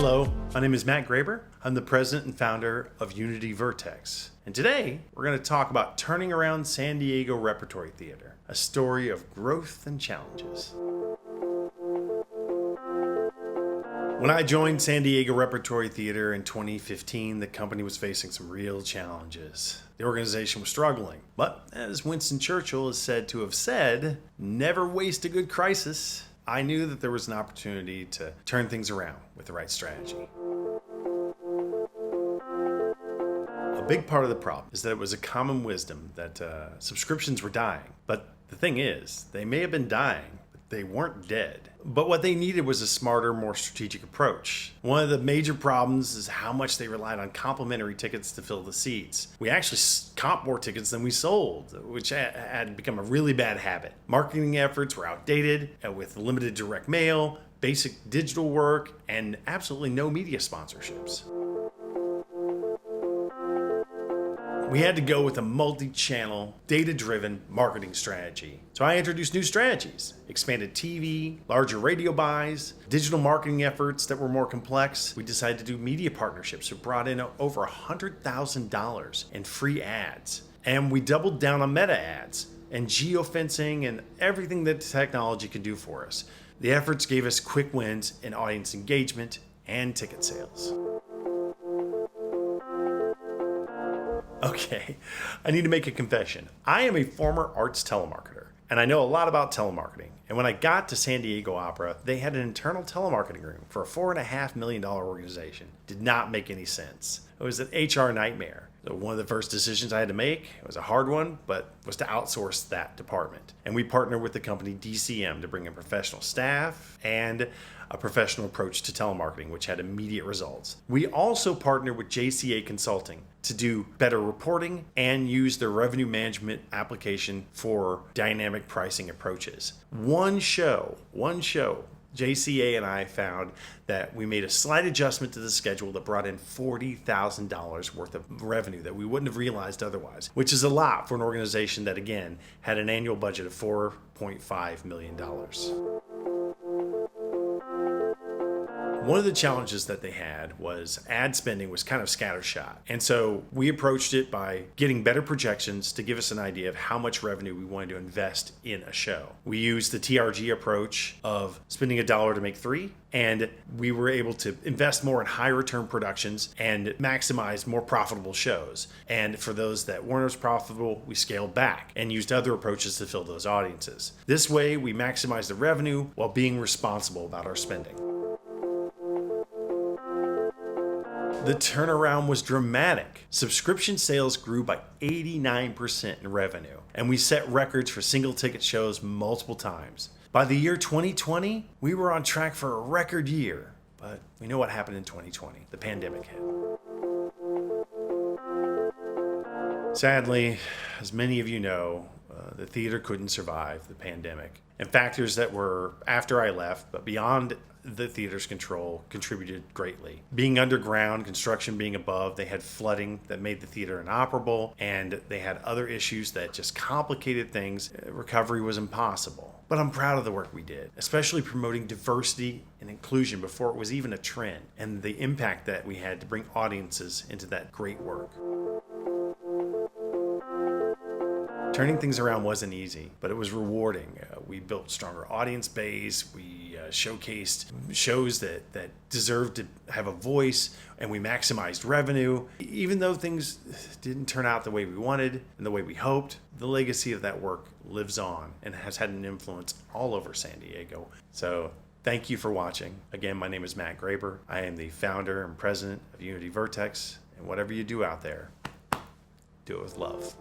Hello, my name is Matt Graber. I'm the president and founder of Unity Vertex. And today, we're going to talk about turning around San Diego Repertory Theatre, a story of growth and challenges. When I joined San Diego Repertory Theatre in 2015, the company was facing some real challenges. The organization was struggling, but as Winston Churchill is said to have said, never waste a good crisis. I knew that there was an opportunity to turn things around with the right strategy. A big part of the problem is that it was a common wisdom that subscriptions were dying. But the thing is, they may have been dying, but they weren't dead. But what they needed was a smarter, more strategic approach. One of the major problems is how much they relied on complimentary tickets to fill the seats. We actually comped more tickets than we sold, which had become a really bad habit. Marketing efforts were outdated, with limited direct mail, basic digital work, and absolutely no media sponsorships. We had to go with a multi-channel, data-driven marketing strategy. So I introduced new strategies, expanded TV, larger radio buys, digital marketing efforts that were more complex. We decided to do media partnerships that brought in over $100,000 in free ads. And we doubled down on meta ads and geofencing and everything that technology could do for us. The efforts gave us quick wins in audience engagement and ticket sales. Okay, I need to make a confession. I am a former arts telemarketer, and I know a lot about telemarketing. And when I got to San Diego Opera, they had an internal telemarketing room for a $4.5 million organization. Did not make any sense. It was an HR nightmare. So one of the first decisions I had to make, it was a hard one, but was to outsource that department. And we partnered with the company DCM to bring in professional staff and a professional approach to telemarketing, which had immediate results. We also partnered with JCA Consulting to do better reporting and use their revenue management application for dynamic pricing approaches. One show, JCA and I found that we made a slight adjustment to the schedule that brought in $40,000 worth of revenue that we wouldn't have realized otherwise, which is a lot for an organization that, again, had an annual budget of $4.5 million. One of the challenges that they had was ad spending was kind of scattershot. And so we approached it by getting better projections to give us an idea of how much revenue we wanted to invest in a show. We used the TRG approach of spending $1 to make $3, and we were able to invest more in high return productions and maximize more profitable shows. And for those that weren't as profitable, we scaled back and used other approaches to fill those audiences. This way, we maximized the revenue while being responsible about our spending. The turnaround was dramatic. Subscription sales grew by 89% in revenue, and we set records for single ticket shows multiple times. By the year 2020, we were on track for a record year, but we know what happened in 2020. The pandemic hit. Sadly, as many of you know, the theater couldn't survive the pandemic. And factors that were after I left, but beyond the theater's control, contributed greatly. Being underground, construction being above, they had flooding that made the theater inoperable, and they had other issues that just complicated things. Recovery was impossible. But I'm proud of the work we did, especially promoting diversity and inclusion before it was even a trend, and the impact that we had to bring audiences into that great work. Turning things around wasn't easy, but it was rewarding. We built stronger audience base. We showcased shows that deserved to have a voice, and we maximized revenue. Even though things didn't turn out the way we wanted and the way we hoped, the legacy of that work lives on and has had an influence all over San Diego. So thank you for watching. Again, my name is Matt Graber. I am the founder and president of Unity Vertex, and whatever you do out there, do it with love.